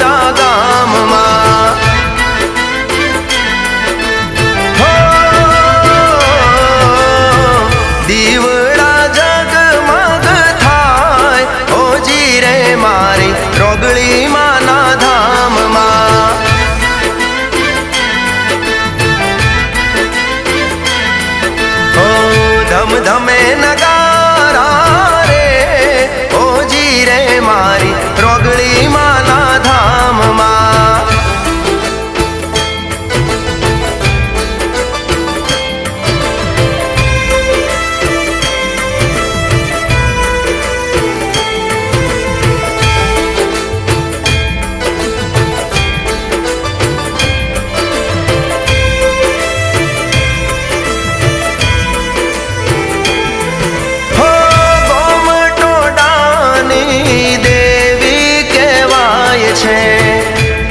પૂરા ગામમાં. હો દીવડા જગમગ થાય ઓજી રે મારી રોગળી માના ધામમાં. હો ધમ ધમે નગારા રે ઓજી રે મારી રોગળી માના ધામમાં.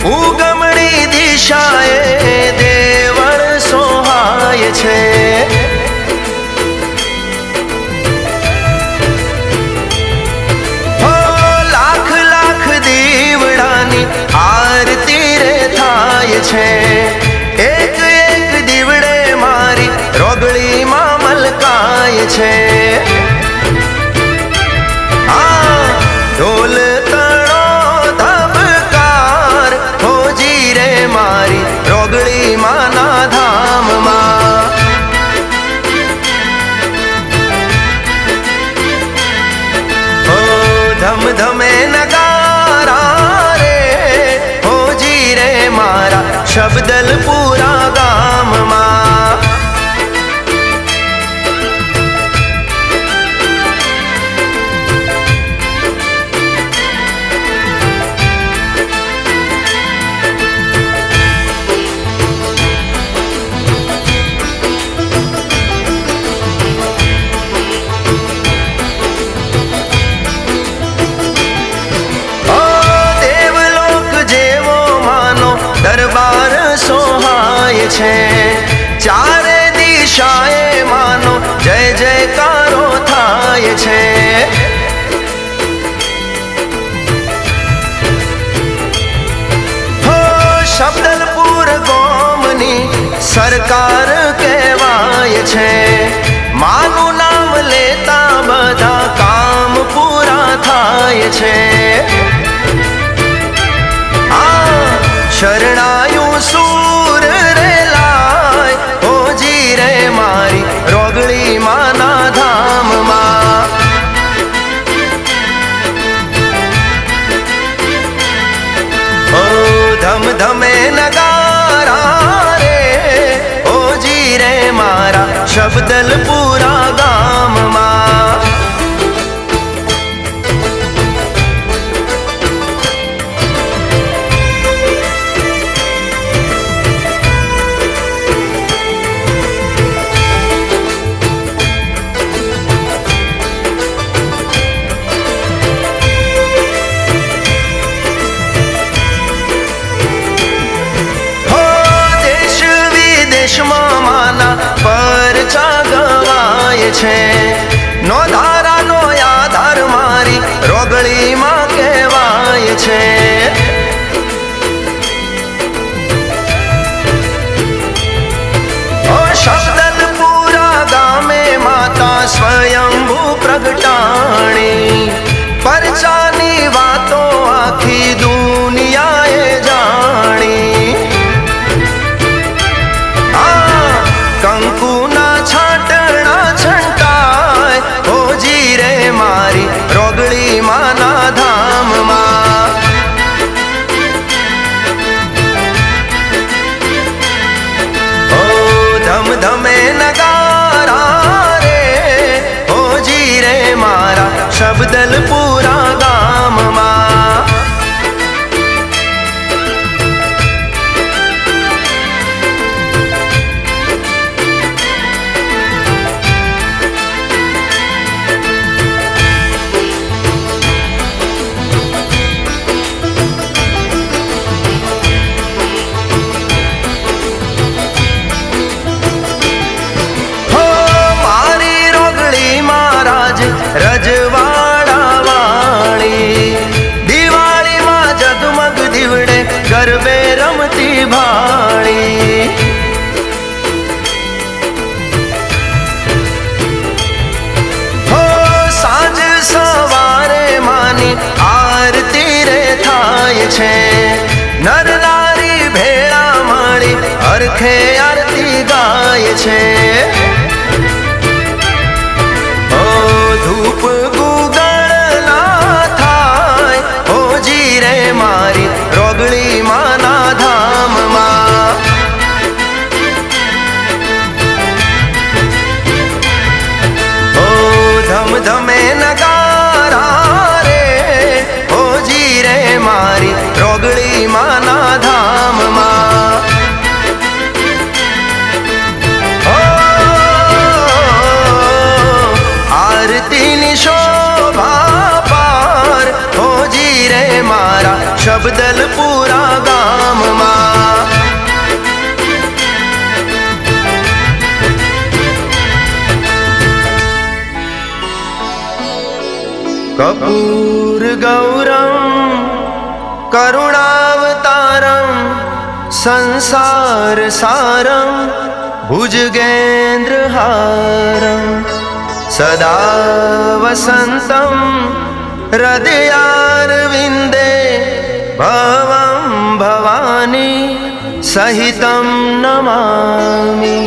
ઉગમણી દિશાએ દેવળ સોહાય છે. હો લાખ લાખ દીવડાની આરતી રે થાય છે. એક એક દીવડે મારી રોગળીમાં મલકાય છે. આ ઢોલ મારી રોગળી માના ધામમાં. હો ધમ ધમે નગારા રે હોજી રે મારા શબ્દલપુરા ગામમાં. દરબાર સોહાય છે. ચારે દિશાએ માનો જય જયકારો થાય છે. હો શબ્દલપુર ગોમની સરકાર કહેવાય છે. માનું નામ લેતા બધા કામ પૂરા થાય છે. શરણાયું સૂર રે લાય ઓજી રે મારી રોગળી માના ધામમાં. ઓ ધમ ધમે નગારા રે ઓજી રે મારા શબ્દલપુરા ગામમાં. માના પરચા ગવાય છે. નો ધારાનો આધાર મારી રોગળીમાં કહેવાય છે. ઓ શબ્દલપુરા ગામે માતા સ્વયંભૂ પ્રગટાણી. પરચાની વાતો આખી દુનિયાએ જાણી. કંકુના છાટણા છંટાય હોજી રે મારી રોગળી માના ધામમાં. ઓ ધમ ધમે નગારા રે હોજી રે મારા શબ્દલપુરા ગામમાં. રજવાડા ગરબે રમતી ભાળી. હો સાંજ સવારે માની આરતી રે થાય છે. નર નારી ભેળા મળી હરખે આરતી ગાય છે. ઓ ધૂપ ગુગળ ના થાય હોજી રે મારી રોગળી માના ધામમાં. ઓ ધમ ધમે નગારા રે હોજી રે મારી રોગળી માના ધામમાં. આરતીની શોભા પાર હોજી રે મારા શબદલપુરા ગામમાં. કપૂર ગૌરમ કરુણાવતારમ સંસાર સારમ ભુજગેન્દ્રહારમ સદા વસંતમ હૃદયારવિંદે ભવં ભવાની સહિતમ નમામિ.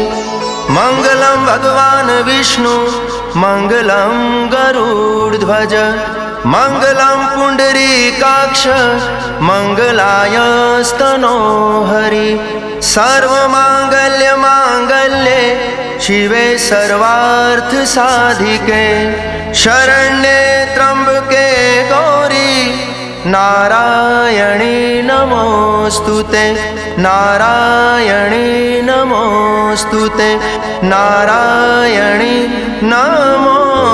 મંગલમ ભગવાન વિષ્ણુ મંગલમ ગરુડધ્વજ મંગલમ પુંડરીકાક્ષ મંગલાય સ્તનો હરિ. સર્વમાંગલ્ય માંગલ્યે શિવે સર્વાર્થ સાધિકે શરણ્યે ત્રંબકે ગૌરી નારાયણી નમોસ્તુતે. નારાયણી નમોસ્તુતે. નારાયણી નમોસ્તુતે.